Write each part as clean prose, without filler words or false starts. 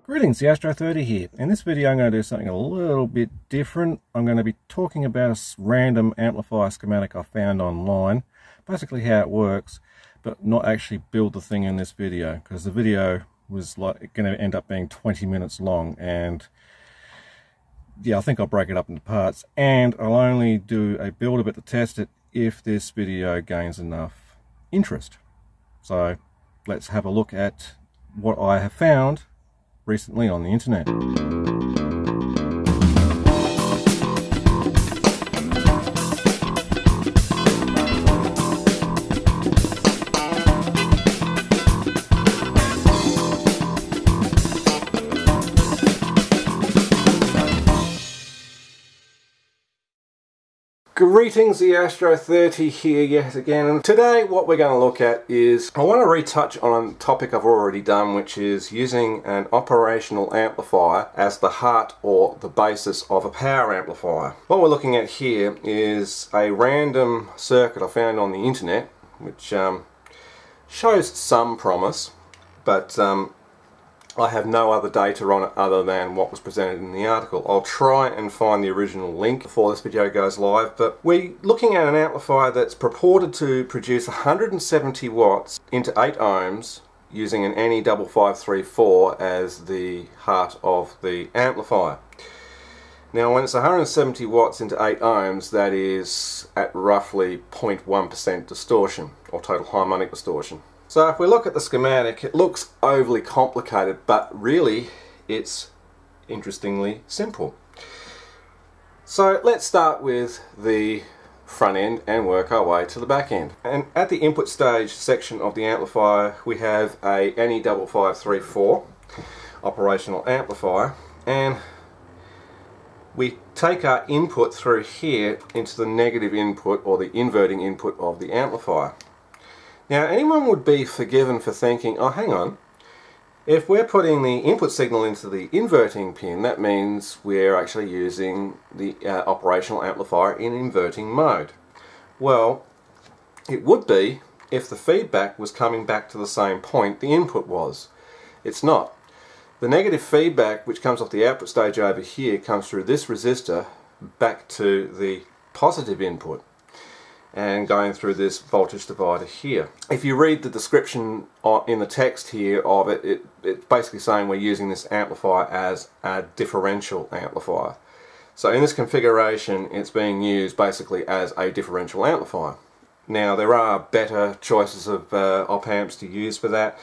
Greetings, the Astro 30 here. In this video I'm going to do something a little bit different. I'm going to be talking about a random amplifier schematic I found online, basically how it works, but not actually build the thing in this video, because the video was like going to end up being 20 minutes long, and yeah, I think I'll break it up into parts, and I'll only do a build of it to test it if this video gains enough interest. So let's have a look at what I have found recently on the internet. Greetings, the Astro 30 here yet again, and today what we're going to look at is, I want to retouch on a topic I've already done, which is using an operational amplifier as the heart or the basis of a power amplifier. What we're looking at here is a random circuit I found on the internet, which shows some promise, but I have no other data on it other than what was presented in the article. I'll try and find the original link before this video goes live, but we're looking at an amplifier that's purported to produce 170 watts into 8 ohms using an NE5534 as the heart of the amplifier. Now when it's 170 watts into 8 ohms, that is at roughly 0.1% distortion, or total harmonic distortion. So if we look at the schematic, it looks overly complicated, but really it's interestingly simple. So let's start with the front end and work our way to the back end. And at the input stage section of the amplifier, we have a NE5534 operational amplifier, and we take our input through here into the negative input or the inverting input of the amplifier. Now anyone would be forgiven for thinking, oh hang on, if we're putting the input signal into the inverting pin, that means we're actually using the operational amplifier in inverting mode. Well, it would be if the feedback was coming back to the same point the input was. It's not. The negative feedback, which comes off the output stage over here, comes through this resistor back to the positive input, and going through this voltage divider here. If you read the description in the text here of it, it's basically saying we're using this amplifier as a differential amplifier. So in this configuration, it's being used basically as a differential amplifier. Now there are better choices of op amps to use for that,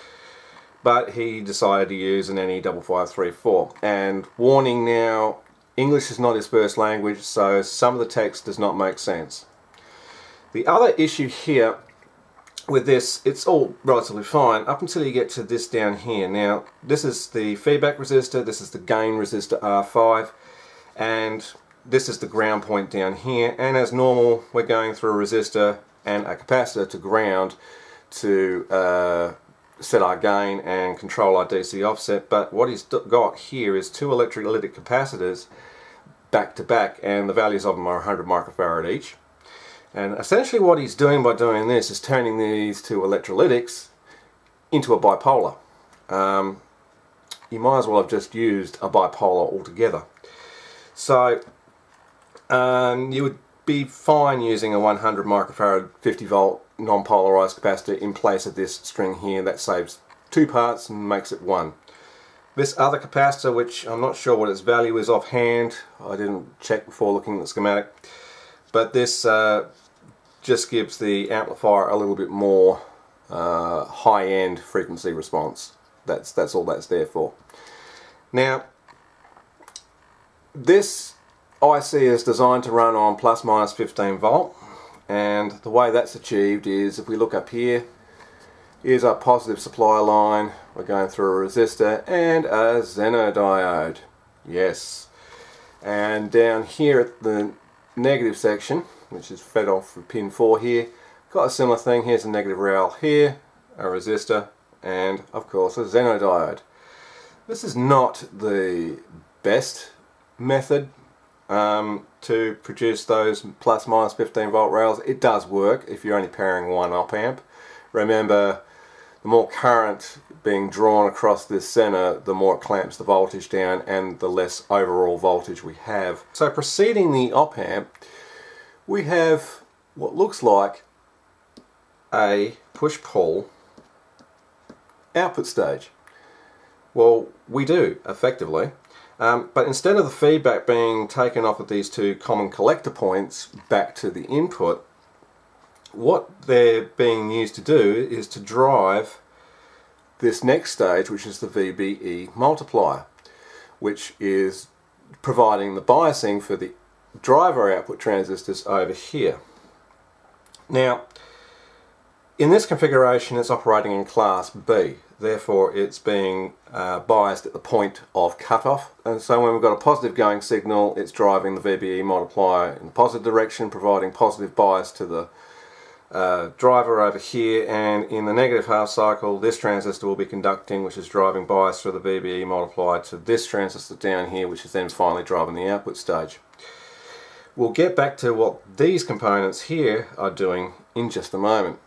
but he decided to use an NE5534. And warning now, English is not his first language, so some of the text does not make sense. The other issue here with this, it's all relatively fine up until you get to this down here. Now this is the feedback resistor, this is the gain resistor R5, and this is the ground point down here, and as normal we're going through a resistor and a capacitor to ground to set our gain and control our DC offset. But what he's got here is two electrolytic capacitors back to back, and the values of them are 100 microfarad each. And essentially what he's doing by doing this is turning these two electrolytics into a bipolar. You might as well have just used a bipolar altogether. So you would be fine using a 100 microfarad 50 volt non-polarized capacitor in place of this string here. That saves two parts and makes it one. This other capacitor, which I'm not sure what its value is offhand, I didn't check before looking at the schematic, but this just gives the amplifier a little bit more high-end frequency response. That's all that's there for. Now this IC is designed to run on plus minus 15 volt, and the way that's achieved is, if we look up here, here's our positive supply line, we're going through a resistor and a xenodiode, yes, and down here at the negative section, which is fed off with pin 4 here, got a similar thing. Here's a negative rail here, a resistor, and of course a xenodiode. This is not the best method to produce those plus minus 15 volt rails. It does work if you're only pairing one op amp. Remember, the more current being drawn across this center, the more it clamps the voltage down and the less overall voltage we have. So preceding the op amp, we have what looks like a push-pull output stage. Well, we do, effectively. But instead of the feedback being taken off of these two common collector points back to the input, what they're being used to do is to drive this next stage, which is the VBE multiplier, which is providing the biasing for the driver output transistors over here. Now, in this configuration it's operating in class B, therefore it's being biased at the point of cutoff, and so when we've got a positive going signal, it's driving the VBE multiplier in the positive direction, providing positive bias to the driver over here, and in the negative half cycle this transistor will be conducting, which is driving bias for the VBE multiplier to this transistor down here, which is then finally driving the output stage. We'll get back to what these components here are doing in just a moment.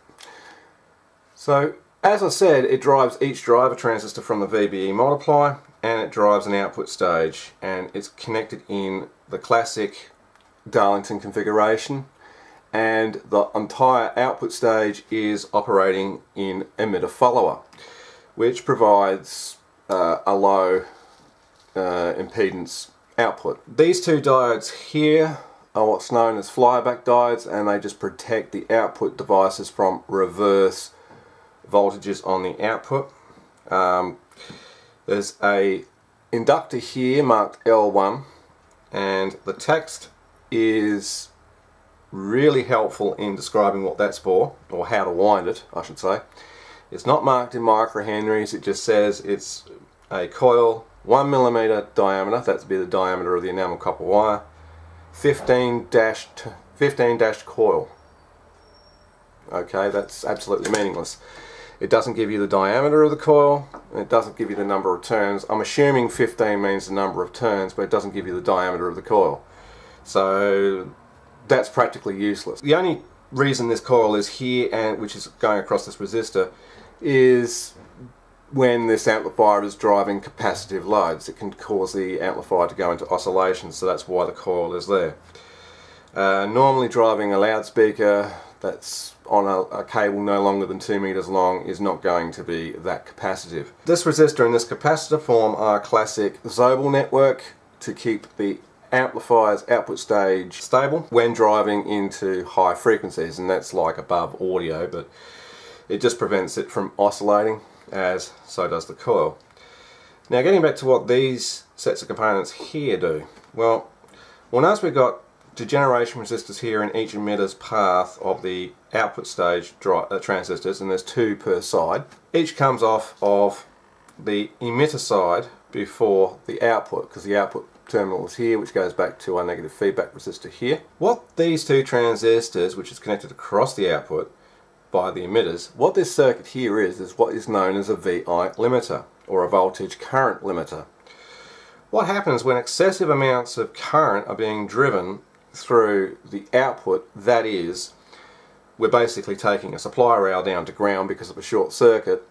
So as I said, it drives each driver transistor from the VBE multiplier, and it drives an output stage, and it's connected in the classic Darlington configuration, and the entire output stage is operating in emitter follower, which provides a low impedance output. These two diodes here are what's known as flyback diodes, and they just protect the output devices from reverse voltages on the output. There's a inductor here marked L1, and the text is really helpful in describing what that's for, or how to wind it, I should say. It's not marked in microhenries, it just says it's a coil 1mm diameter, that's be the diameter of the enamel copper wire, 15 dash coil. Okay, that's absolutely meaningless. It doesn't give you the diameter of the coil, and it doesn't give you the number of turns. I'm assuming 15 means the number of turns, but it doesn't give you the diameter of the coil. So that's practically useless. The only reason this coil is here, and which is going across this resistor, is when this amplifier is driving capacitive loads. It can cause the amplifier to go into oscillation, so that's why the coil is there. Normally driving a loudspeaker that's on a cable no longer than 2 meters long is not going to be that capacitive. This resistor and this capacitor form our classic Zobel network to keep the amplifier's output stage stable when driving into high frequencies, and that's like above audio, but it just prevents it from oscillating, as so does the coil. Now getting back to what these sets of components here do, well notice we've got degeneration resistors here in each emitter's path of the output stage transistors, and there's two per side. Each comes off of the emitter side before the output, because the output terminal is here, which goes back to our negative feedback resistor here. What these two transistors, which is connected across the output by the emitters, what this circuit here is what is known as a VI limiter, or a voltage current limiter. What happens when excessive amounts of current are being driven through the output, that is, we're basically taking a supply rail down to ground because of a short circuit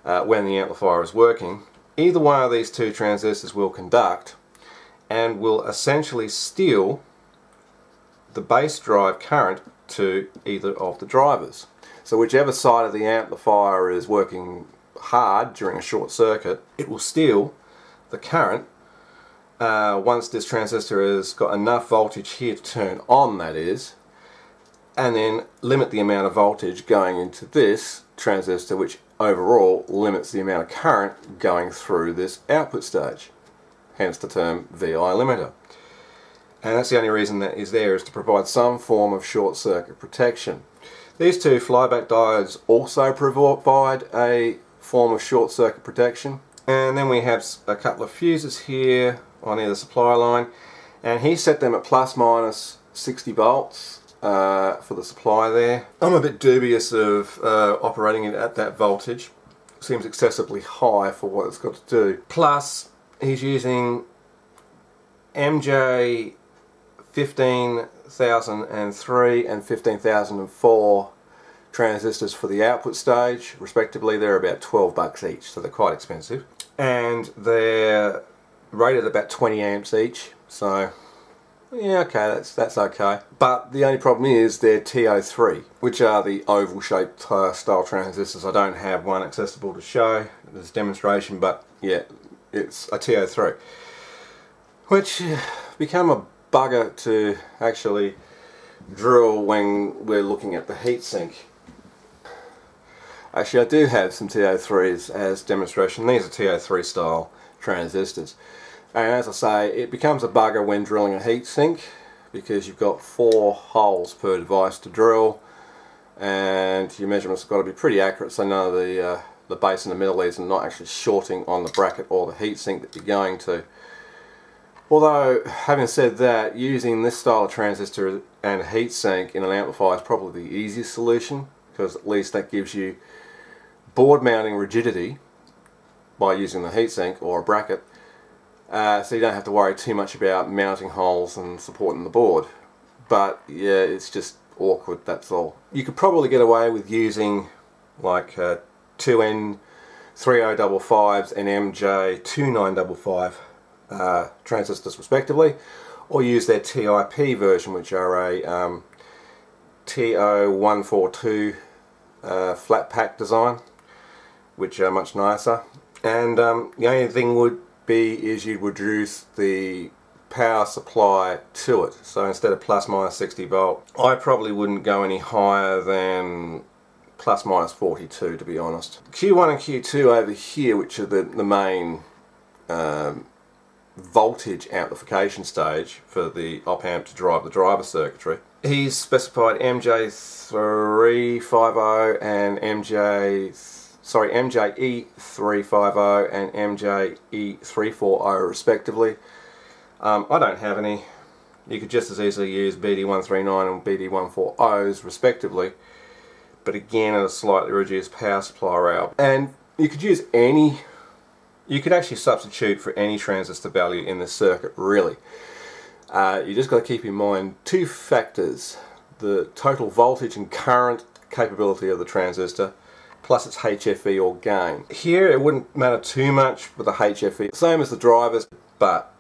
when the amplifier is working, either one of these two transistors will conduct and will essentially steal the base drive current to either of the drivers. So whichever side of the amplifier is working hard during a short circuit, it will steal the current once this transistor has got enough voltage here to turn on, that is, and then limit the amount of voltage going into this transistor, which overall limits the amount of current going through this output stage. Hence the term VI limiter. And that's the only reason that is there, is to provide some form of short circuit protection. These two flyback diodes also provide a form of short circuit protection. And then we have a couple of fuses here on either supply line, and he set them at plus minus 60 volts for the supply there. I'm a bit dubious of operating it at that voltage. Seems excessively high for what it's got to do. Plus he's using MJ 15003 and 15004 transistors for the output stage, respectively. They're about 12 bucks each, so they're quite expensive. And they're rated at about 20 amps each, so yeah, okay, that's okay. But the only problem is they're TO3, which are the oval shaped style transistors. I don't have one accessible to show this demonstration, but yeah, it's a TO3, which become a bugger to actually drill when we're looking at the heatsink. Actually, I do have some TO3s as demonstration. These are TO3 style transistors. And as I say, it becomes a bugger when drilling a heatsink because you've got 4 holes per device to drill, and your measurements have got to be pretty accurate so none of the base in the middle is not actually shorting on the bracket or the heatsink that you're going to. Although, having said that, using this style of transistor and heatsink in an amplifier is probably the easiest solution, because at least that gives you board mounting rigidity by using the heatsink or a bracket, so you don't have to worry too much about mounting holes and supporting the board. But yeah, it's just awkward, that's all. You could probably get away with using like 2N3055s and MJ2955 transistors respectively, or use their TIP version, which are a TO142 flat pack design, which are much nicer. And the only thing would be is you'd reduce the power supply to it. So instead of plus minus 60 volt, I probably wouldn't go any higher than plus minus 42, to be honest. Q1 and Q2 over here, which are the main voltage amplification stage for the op amp to drive the driver circuitry. He's specified MJ350 and MJE350 and MJE340 respectively. I don't have any. You could just as easily use BD139 and BD140s respectively, but again at a slightly reduced power supply rail. And you could use any, you could actually substitute for any transistor value in this circuit, really. You just got to keep in mind 2 factors: the total voltage and current capability of the transistor, plus its HFE or gain. Here it wouldn't matter too much with the HFE, same as the drivers, but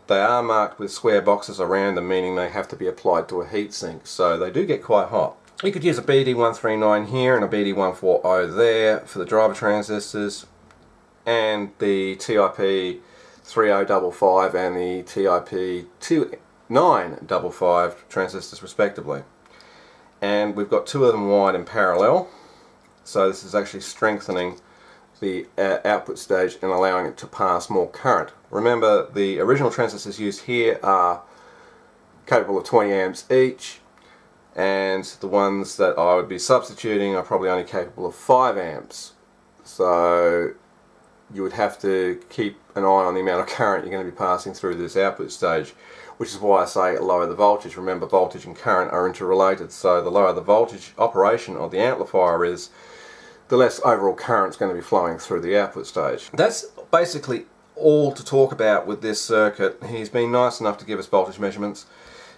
they are marked with square boxes around them, meaning they have to be applied to a heatsink, so they do get quite hot. You could use a BD139 here and a BD140 there for the driver transistors, and the TIP 3055 and the TIP 2955 transistors respectively. And we've got 2 of them wired in parallel, so this is actually strengthening the output stage and allowing it to pass more current. Remember, the original transistors used here are capable of 20 amps each, and the ones that I would be substituting are probably only capable of 5 amps. So you would have to keep an eye on the amount of current you're going to be passing through this output stage, which is why I say lower the voltage. Remember, voltage and current are interrelated, so the lower the voltage operation of the amplifier is, the less overall current is going to be flowing through the output stage. That's basically all to talk about with this circuit. He's been nice enough to give us voltage measurements.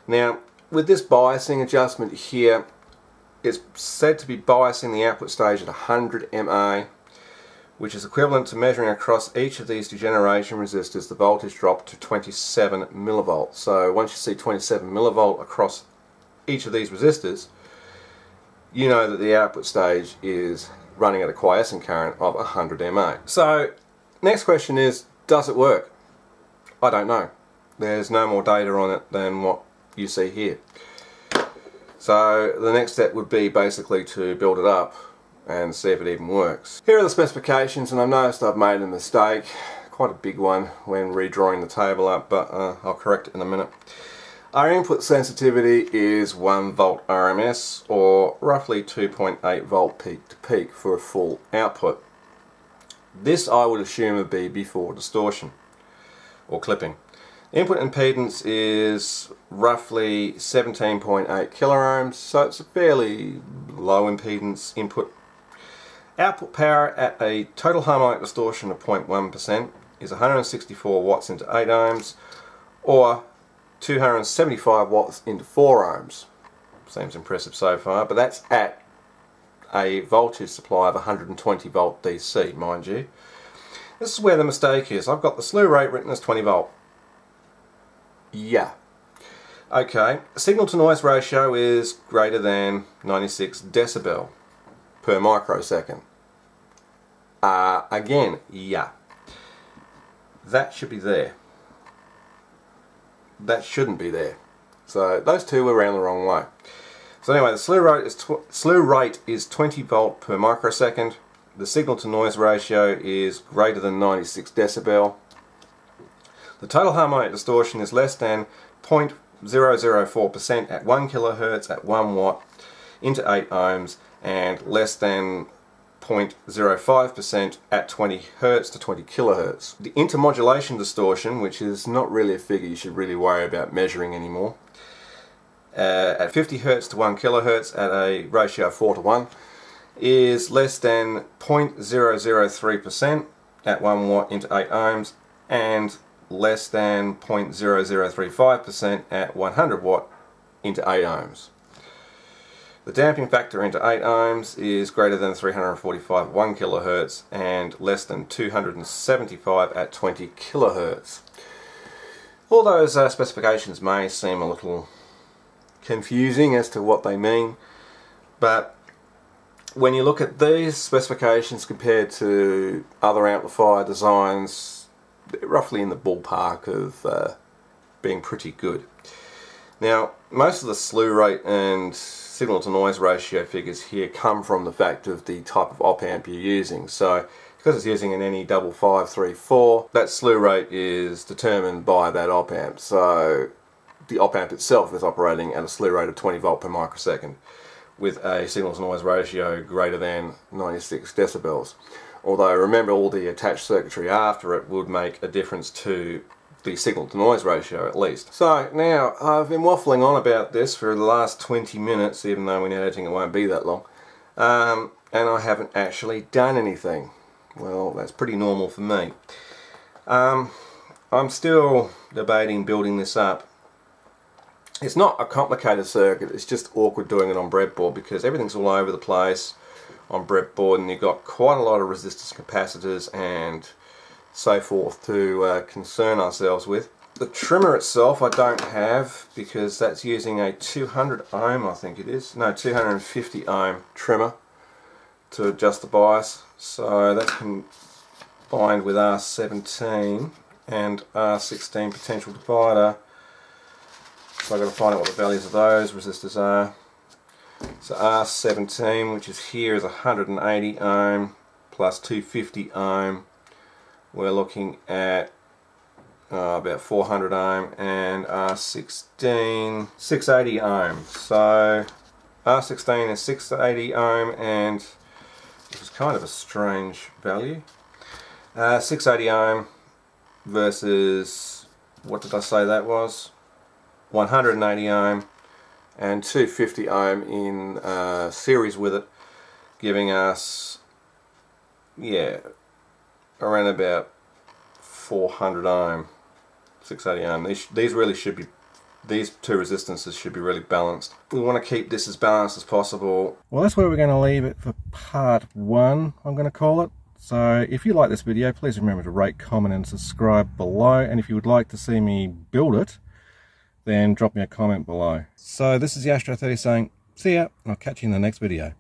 Now, with this biasing adjustment here, it's said to be biasing the output stage at 100 mA, which is equivalent to measuring across each of these degeneration resistors the voltage drop to 27 millivolts. So once you see 27 millivolt across each of these resistors, you know that the output stage is running at a quiescent current of 100 mA. So next question is, does it work? I don't know. There's no more data on it than what you see here. So the next step would be basically to build it up and see if it even works. Here are the specifications, and I've noticed I've made a mistake, quite a big one, when redrawing the table up, but I'll correct it in a minute. Our input sensitivity is 1 volt RMS, or roughly 2.8 volt peak to peak for a full output. This I would assume would be before distortion or clipping. Input impedance is roughly 17.8 kiloohms, so it's a fairly low impedance input. Output power at a total harmonic distortion of 0.1% is 164 watts into 8 ohms, or 275 watts into 4 ohms. Seems impressive so far, but that's at a voltage supply of 120 volt DC, mind you. This is where the mistake is. I've got the slew rate written as 20 volt. Yeah. Okay, signal to noise ratio is greater than 96 decibel per microsecond. Again, yeah. That should be there. That shouldn't be there. So those two were around the wrong way. So anyway, the slew rate is 20 volt per microsecond. The signal to noise ratio is greater than 96 decibel. The total harmonic distortion is less than 0.004% at 1 kilohertz at 1 watt into 8 ohms and less than 0.05% at 20 hertz to 20 kilohertz. The intermodulation distortion, which is not really a figure you should really worry about measuring anymore, at 50 hertz to 1 kilohertz at a ratio of 4 to 1, is less than 0.003% at 1 watt into 8 ohms and less than 0.0035% at 100 watt into 8 ohms. The damping factor into 8 ohms is greater than 345 at 1 kilohertz and less than 275 at 20 kilohertz. All those specifications may seem a little confusing as to what they mean, but when you look at these specifications compared to other amplifier designs, they're roughly in the ballpark of being pretty good. Now, most of the slew rate and signal to noise ratio figures here come from the fact of the type of op amp you're using. So because it's using an NE5534, that slew rate is determined by that op amp. So the op amp itself is operating at a slew rate of 20 volt per microsecond with a signal to noise ratio greater than 96 decibels. Although remember, all the attached circuitry after it would make a difference to the signal to noise ratio at least. So now, I've been waffling on about this for the last 20 minutes, even though in editing it won't be that long, and I haven't actually done anything. Well, that's pretty normal for me. I'm still debating building this up. It's not a complicated circuit, it's just awkward doing it on breadboard because everything's all over the place on breadboard and you've got quite a lot of resistors, capacitors and so forth to concern ourselves with. The trimmer itself I don't have because that's using a 200 ohm, I think it is, no, 250 ohm trimmer to adjust the bias. So that's combined with R17 and R16 potential divider. So I've got to find out what the values of those resistors are. So R17, which is here, is 180 ohm plus 250 ohm. We're looking at about 400 ohm, and R16 680 ohm. So R16 is 680 ohm, and which is kind of a strange value. 680 ohm versus, what did I say that was? 180 ohm and 250 ohm in series with it, giving us, yeah, around about 400 ohm, 680 ohm. These really should be, these two resistances should be really balanced. We want to keep this as balanced as possible. Well, that's where we're going to leave it for part 1, I'm going to call it. So if you like this video, please remember to rate, comment and subscribe below, and if you would like to see me build it, then drop me a comment below. So this is the Astro 30 saying, see ya, and I'll catch you in the next video.